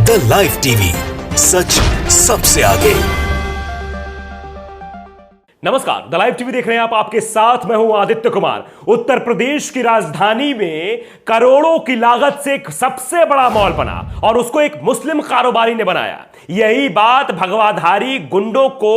The live TV, सच सबसे आगे। नमस्कार, द लाइव टीवी देख रहे हैं आप। आपके साथ मैं हूं आदित्य कुमार। उत्तर प्रदेश की राजधानी में करोड़ों की लागत से एक सबसे बड़ा मॉल बना और उसको एक मुस्लिम कारोबारी ने बनाया। यही बात भगवाधारी गुंडों को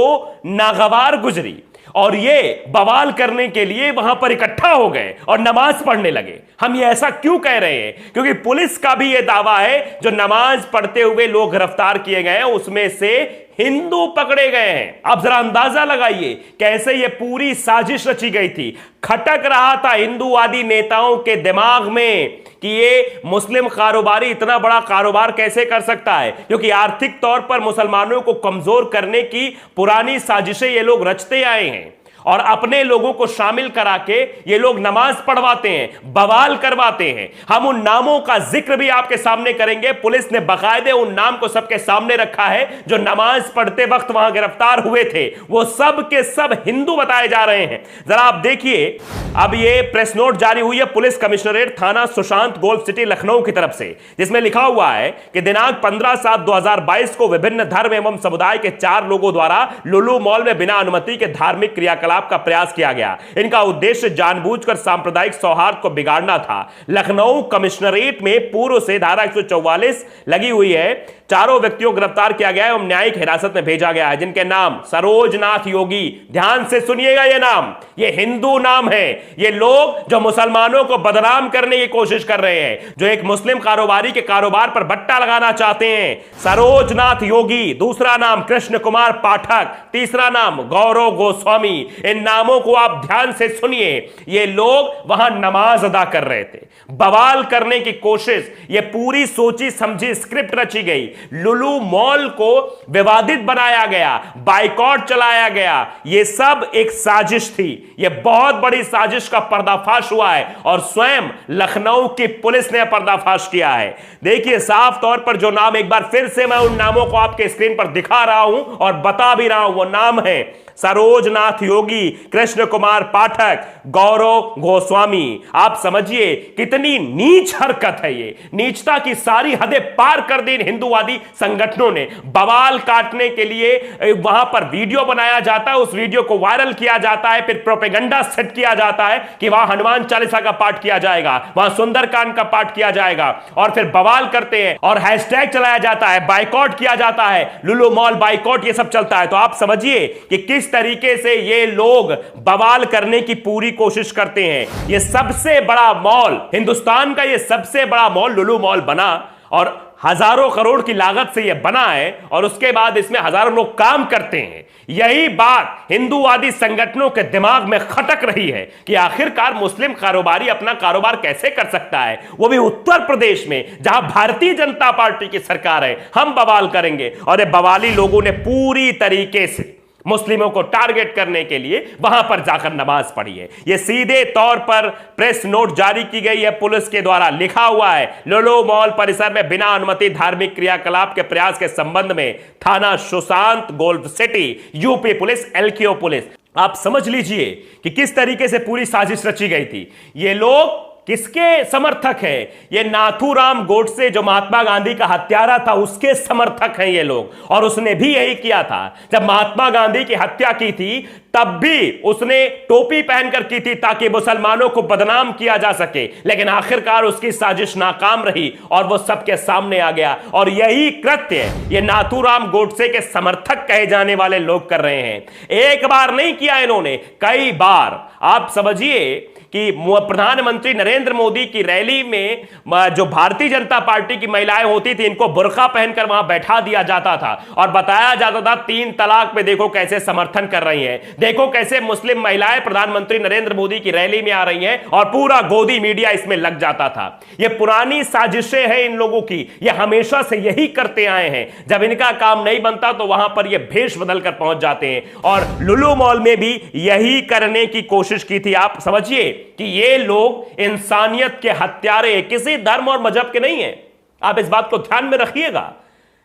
नागवार गुजरी और ये बवाल करने के लिए वहां पर इकट्ठा हो गए और नमाज पढ़ने लगे। हम ये ऐसा क्यों कह रहे हैं? क्योंकि पुलिस का भी ये दावा है जो नमाज पढ़ते हुए लोग गिरफ्तार किए गए हैं उसमें से हिंदू पकड़े गए हैं। आप जरा अंदाजा लगाइए कैसे ये पूरी साजिश रची गई थी। खटक रहा था हिंदूवादी नेताओं के दिमाग में कि ये मुस्लिम कारोबारी इतना बड़ा कारोबार कैसे कर सकता है, क्योंकि आर्थिक तौर पर मुसलमानों को कमजोर करने की पुरानी साजिशें ये लोग रचते आए हैं और अपने लोगों को शामिल करा के ये लोग नमाज पढ़वाते हैं, बवाल करवाते हैं। हम उन नामों का जिक्र भी आपके सामने करेंगे। पुलिस ने बाकायदे उन नाम को सबके सामने रखा है जो नमाज पढ़ते वक्त वहां गिरफ्तार हुए थे। वो सब के सब हिंदू बताए जा रहे हैं। जरा आप देखिए, अब ये प्रेस नोट जारी हुई है पुलिस कमिश्नरेट थाना सुशांत गोल्फ सिटी लखनऊ की तरफ से, जिसमें लिखा हुआ है कि दिनांक 15/7/2022 को विभिन्न धर्म एवं समुदाय के 4 लोगों द्वारा लुलु मॉल में बिना अनुमति के धार्मिक क्रियाकलाप का प्रयास किया गया। इनका उद्देश्य जानबूझकर सांप्रदायिक सौहार्द को बिगाड़ना था। लखनऊ कमिश्नरेट में पूर्व से धारा 144 लगी हुई है। चारों व्यक्तियों को गिरफ्तार किया गया एवं न्यायिक हिरासत में भेजा गया है, जिनके नाम सरोजनाथ योगी। ध्यान से सुनिएगा, ये नाम, ये हिंदू नाम है। ये लोग जो मुसलमानों को बदनाम करने की कोशिश कर रहे हैं, जो एक मुस्लिम कारोबारी के कारोबार पर बट्टा लगाना चाहते हैं। सरोजनाथ योगी, दूसरा नाम कृष्ण कुमार पाठक, तीसरा नाम गौरव गोस्वामी। इन नामों को आप ध्यान से सुनिए। ये लोग वहां नमाज अदा कर रहे थे, बवाल करने की कोशिश। ये पूरी सोची समझी स्क्रिप्ट रची गई। लुलु मॉल को विवादित बनाया गया, बाइकॉट चलाया गया। यह सब एक साजिश थी। यह बहुत बड़ी साजिश का पर्दाफाश हुआ है और स्वयं लखनऊ की पुलिस ने पर्दाफाश किया है। देखिए साफ तौर पर जो नाम, एक बार फिर से मैं उन नामों को आपके स्क्रीन पर दिखा रहा हूं और बता भी रहा हूं। वो नाम है सरोजनाथ योगी, कृष्ण कुमार पाठक, गौरव गोस्वामी। आप समझिए कितनी नीच हरकत है ये। नीचता की सारी हदें पार कर दी हिंदूवादी संगठनों ने। बवाल काटने के लिए वहां पर वीडियो बनाया जाता है, उस वीडियो को वायरल किया जाता है, फिर प्रोपेगेंडा सेट किया जाता है कि वहां हनुमान चालीसा का पाठ किया जाएगा, वहां सुंदरकांड का पाठ किया जाएगा और फिर बवाल करते हैं और हैशटैग चलाया जाता है, बाइकॉट किया जाता है, लुलु मॉल बाइकॉट, ये सब चलता है। तो आप समझिए कि किस तरीके से ये लोग बवाल करने की पूरी कोशिश करते हैं। ये सबसे बड़ा मॉल, हिंदुस्तान का ये सबसे बड़ा मॉल लुलु मॉल बना और हजारों करोड़ की लागत से यह बना है और उसके बाद इसमें हजारों लोग काम करते हैं। यही बात हिंदूवादी संगठनों के दिमाग में खटक रही है कि आखिरकार मुस्लिम कारोबारी अपना कारोबार कैसे कर सकता है, वो भी उत्तर प्रदेश में जहां भारतीय जनता पार्टी की सरकार है। हम बवाल करेंगे। और ये बवाली लोगों ने पूरी तरीके से मुस्लिमों को टारगेट करने के लिए वहां पर जाकर नमाज पढ़ी है। यह सीधे तौर पर प्रेस नोट जारी की गई है पुलिस के द्वारा। लिखा हुआ है लुलु मॉल परिसर में बिना अनुमति धार्मिक क्रियाकलाप के प्रयास के संबंध में थाना Sushant Golf City, UP police, एलक्यू पुलिस। आप समझ लीजिए कि किस तरीके से पूरी साजिश रची गई थी। ये लोग किसके समर्थक हैं? ये नाथूराम गोडसे जो महात्मा गांधी का हत्यारा था उसके समर्थक हैं ये लोग। और उसने भी यही किया था। जब महात्मा गांधी की हत्या की थी तब भी उसने टोपी पहनकर की थी ताकि मुसलमानों को बदनाम किया जा सके, लेकिन आखिरकार उसकी साजिश नाकाम रही और वो सबके सामने आ गया। और यही कृत्य ये नाथूराम गोडसे के समर्थक कहे जाने वाले लोग कर रहे हैं। एक बार नहीं किया इन्होंने, कई बार। आप समझिए कि प्रधानमंत्री नरेंद्र मोदी की रैली में जो भारतीय जनता पार्टी की महिलाएं होती थी, इनको बुर्का पहनकर वहां बैठा दिया जाता था और बताया जाता था 3 तलाक पे देखो कैसे समर्थन कर रही हैं, देखो कैसे मुस्लिम महिलाएं प्रधानमंत्री नरेंद्र मोदी की रैली में आ रही हैं, और पूरा गोदी मीडिया इसमें लग जाता था। ये पुरानी साजिशें हैं इन लोगों की। ये हमेशा से यही करते आए हैं। जब इनका काम नहीं बनता तो वहां पर ये भेष बदलकर पहुंच जाते हैं और लुलु मॉल में भी यही करने की कोशिश की थी। आप समझिए कि ये लोग इंसानियत के हत्यारे, किसी धर्म और मजहब के नहीं हैं। आप इस बात को ध्यान में रखिएगा।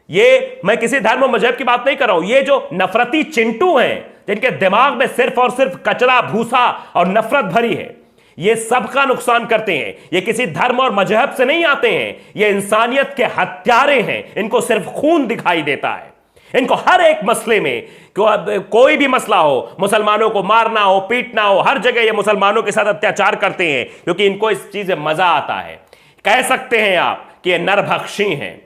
ये मैं किसी धर्म और मजहब की बात नहीं कर रहा हूं। ये जो नफरती चिंटू हैं, जिनके दिमाग में सिर्फ और सिर्फ कचरा, भूसा और नफरत भरी है, ये सबका नुकसान करते हैं। ये किसी धर्म और मजहब से नहीं आते हैं, ये इंसानियत के हत्यारे हैं। इनको सिर्फ खून दिखाई देता है। इनको हर एक मसले में, कोई भी मसला हो, मुसलमानों को मारना हो, पीटना हो, हर जगह ये मुसलमानों के साथ अत्याचार करते हैं क्योंकि इनको इस चीज में मजा आता है। कह सकते हैं आप कि ये नरभक्षी हैं।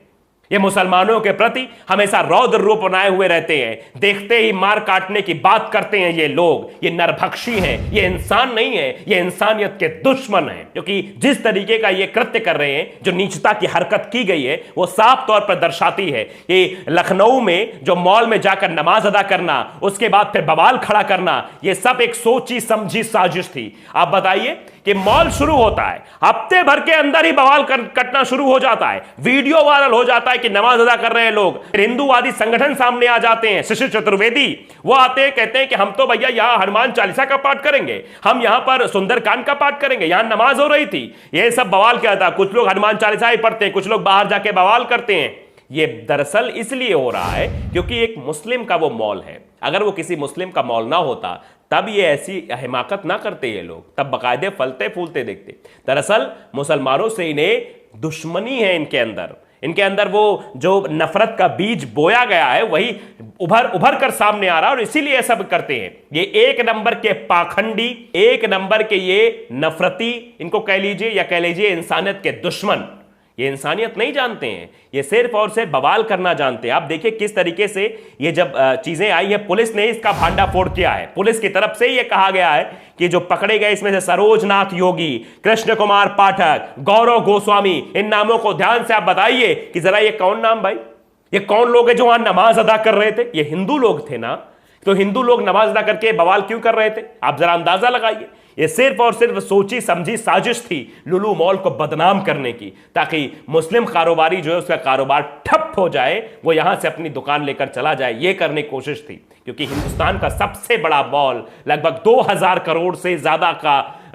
ये मुसलमानों के प्रति हमेशा रौद्र रूप बनाए हुए रहते हैं, देखते ही मार काटने की बात करते हैं। ये लोग, ये नरभक्षी हैं, ये इंसान नहीं है, ये इंसानियत के दुश्मन हैं। क्योंकि जिस तरीके का ये कृत्य कर रहे हैं, जो नीचता की हरकत की गई है, वो साफ तौर पर दर्शाती है कि लखनऊ में जो मॉल में जाकर नमाज अदा करना, उसके बाद फिर बवाल खड़ा करना, ये सब एक सोची समझी साजिश थी। आप बताइए कि मॉल शुरू होता है, हफ्ते भर के अंदर ही बवाल कटना शुरू हो जाता है, वीडियो वायरल हो जाता है कि नमाज अदा कर रहे हैं लोग। फिर हिंदूवादी संगठन सामने आ जाते हैं, शिशिर चतुर्वेदी, वो आते हैं, कहते हैं कि हम तो भैया यहां हनुमान चालीसा का पाठ करेंगे, हम यहां पर सुंदरकांड का पाठ करेंगे, यहां नमाज हो रही थी। ये सब बवाल क्या था? कुछ लोग हनुमान चालीसा ही पढ़ते हैं, कुछ लोग बाहर जाके बवाल करते हैं। ये दरअसल इसलिए हो रहा है क्योंकि एक मुस्लिम का वो मॉल है। अगर वो किसी मुस्लिम का मॉल ना होता तब ये ऐसी हिमाकत ना करते ये लोग, तब बकायदे फलते फूलते देखते। दरअसल मुसलमानों से इन्हें दुश्मनी है। इनके अंदर वो जो नफरत का बीज बोया गया है वही उभर कर सामने आ रहा है और इसीलिए ये सब करते हैं। ये एक नंबर के पाखंडी, एक नंबर के ये नफरती, इनको कह लीजिए या कह लीजिए इंसानियत के दुश्मन। ये इंसानियत नहीं जानते हैं, ये सिर्फ और सिर्फ बवाल करना जानते हैं। आप देखिए किस तरीके से ये जब चीजें आई है, पुलिस ने इसका भांडाफोड़ किया है। पुलिस की तरफ से ये कहा गया है कि जो पकड़े गए इसमें से सरोजनाथ योगी, कृष्ण कुमार पाठक, गौरव गोस्वामी, इन नामों को ध्यान से आप बताइए कि जरा ये कौन नाम भाई, ये कौन लोग हैं जो वहां नमाज अदा कर रहे थे? ये हिंदू लोग थे ना, तो हिंदू लोग नमाज अदा करके बवाल क्यों कर रहे थे? आप जरा अंदाजा लगाइए। ये सिर्फ और सिर्फ सोची समझी साजिश थी लुलु मॉल को बदनाम करने की, ताकि मुस्लिम कारोबारी जो है उसका कारोबार ठप हो जाए, वो यहां से अपनी दुकान लेकर चला जाए। ये करने की कोशिश थी क्योंकि हिंदुस्तान का सबसे बड़ा मॉल, लगभग 2000 करोड़ से ज्यादा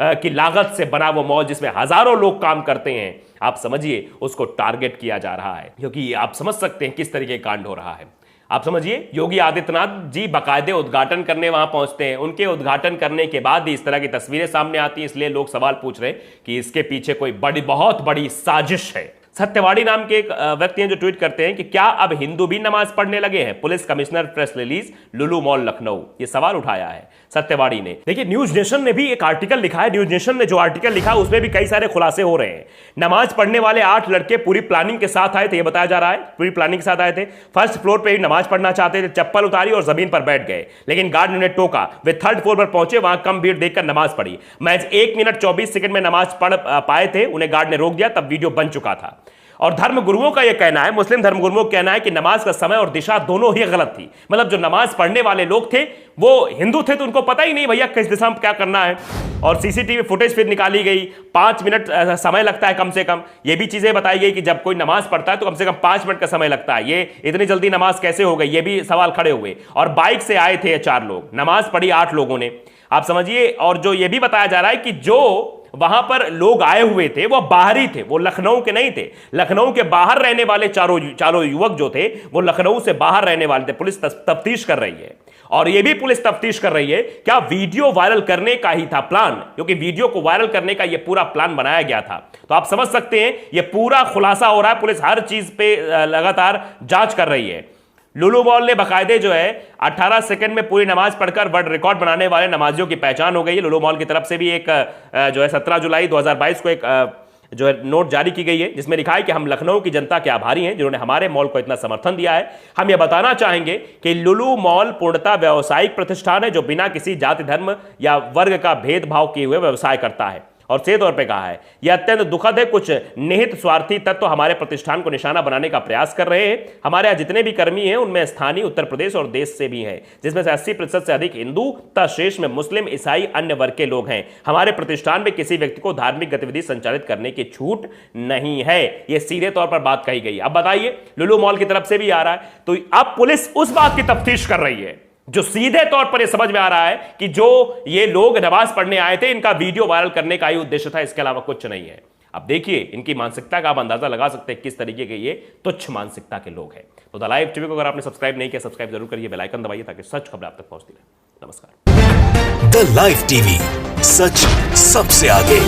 की लागत से बना वो मॉल जिसमें हजारों लोग काम करते हैं, आप समझिए उसको टारगेट किया जा रहा है। क्योंकि आप समझ सकते हैं किस तरीके कांड हो रहा है। आप समझिए योगी आदित्यनाथ जी बाकायदे उद्घाटन करने वहां पहुंचते हैं, उनके उद्घाटन करने के बाद ही इस तरह की तस्वीरें सामने आती हैं। इसलिए लोग सवाल पूछ रहे हैं कि इसके पीछे कोई बहुत बड़ी साजिश है। सत्यवाड़ी नाम के एक व्यक्ति हैं जो ट्वीट करते हैं कि क्या अब हिंदू भी नमाज पढ़ने लगे हैं? पुलिस कमिश्नर प्रेस रिलीज लुलु मॉल लखनऊ, ये सवाल उठाया है सत्यवाड़ी ने। देखिए न्यूज नेशन ने भी एक आर्टिकल लिखा है। न्यूज नेशन ने जो आर्टिकल लिखा उसमें भी कई सारे खुलासे हो रहे हैं। नमाज पढ़ने वाले 8 लड़के पूरी प्लानिंग के साथ आए थे, ये बताया जा रहा है, पूरी प्लानिंग के साथ आए थे। फर्स्ट फ्लोर पे ही नमाज पढ़ना चाहते थे, चप्पल उतारी और जमीन पर बैठ गए, लेकिन गार्ड ने उन्हें टोका। वे 3rd फ्लोर पर पहुंचे, वहां कम भीड़ देखकर नमाज पढ़ी। मैच 1 मिनट 24 सेकंड में नमाज पढ़ पाए थे, उन्हें गार्ड ने रोक दिया, तब वीडियो बन चुका था। और धर्मगुरुओं का यह कहना है, मुस्लिम धर्मगुरुओं का कहना है कि नमाज का समय और दिशा दोनों ही गलत थी। मतलब जो नमाज पढ़ने वाले लोग थे वो हिंदू थे, तो उनको पता ही नहीं भैया किस दिशा में क्या करना है। और सीसीटीवी फुटेज फिर निकाली गई, 5 मिनट समय लगता है कम से कम। ये भी चीजें बताई गई कि जब कोई नमाज पढ़ता है तो कम से कम 5 मिनट का समय लगता है। ये इतनी जल्दी नमाज कैसे हो गई, ये भी सवाल खड़े हुए। और बाइक से आए थे 4 लोग, नमाज पढ़ी 8 लोगों ने, आप समझिए। और जो ये भी बताया जा रहा है कि जो वहां पर लोग आए हुए थे वो बाहरी थे, वो लखनऊ के नहीं थे। लखनऊ के बाहर रहने वाले चारों युवक जो थे वो लखनऊ से बाहर रहने वाले थे। पुलिस तफ्तीश कर रही है, और ये भी पुलिस तफ्तीश कर रही है क्या वीडियो वायरल करने का ही था प्लान, क्योंकि वीडियो को वायरल करने का ये पूरा प्लान बनाया गया था। तो आप समझ सकते हैं ये पूरा खुलासा हो रहा है, पुलिस हर चीज पे लगातार जांच कर रही है। लुलु मॉल ने बाकायदे जो है 18 सेकंड में पूरी नमाज पढ़कर वर्ल्ड रिकॉर्ड बनाने वाले नमाजियों की पहचान हो गई है। लुलु मॉल की तरफ से भी एक जो है 17 जुलाई 2022 को एक जो है नोट जारी की गई है, जिसमें लिखा है कि हम लखनऊ की जनता के आभारी हैं जिन्होंने हमारे मॉल को इतना समर्थन दिया है। हम यह बताना चाहेंगे कि लुलु मॉल पूर्णतः व्यावसायिक प्रतिष्ठान है जो बिना किसी जाति, धर्म या वर्ग का भेदभाव किए हुए व्यवसाय करता है। और सीधे तौर पे कहा है यह अत्यंत दुखद है, कुछ निहित स्वार्थी तत्व हमारे प्रतिष्ठान को निशाना बनाने का प्रयास कर रहे हैं। हमारे यहाँ जितने भी कर्मी हैं उनमें स्थानीय, उत्तर प्रदेश और देश से भी हैं, जिसमें से 80% से अधिक हिंदू तथा शेष में मुस्लिम, ईसाई, अन्य वर्ग के लोग हैं। हमारे प्रतिष्ठान में किसी व्यक्ति को धार्मिक गतिविधि संचालित करने की छूट नहीं है। यह सीधे तौर पर बात कही गई। अब बताइए लुलु मॉल की तरफ से भी आ रहा है, तो अब पुलिस उस बात की तफ्तीश कर रही है जो सीधे तौर पर यह समझ में आ रहा है कि जो ये लोग नमाज पढ़ने आए थे इनका वीडियो वायरल करने का ही उद्देश्य था, इसके अलावा कुछ नहीं है। अब देखिए इनकी मानसिकता का आप अंदाजा लगा सकते हैं किस तरीके के ये तुच्छ मानसिकता के लोग हैं। तो द लाइव टीवी को अगर आपने सब्सक्राइब नहीं किया, सब्सक्राइब जरूर करिए, बेल आइकन दबाइए ताकि सच खबर आप तक पहुंचती रहे। नमस्कार। द लाइव टीवी, सच सबसे आगे।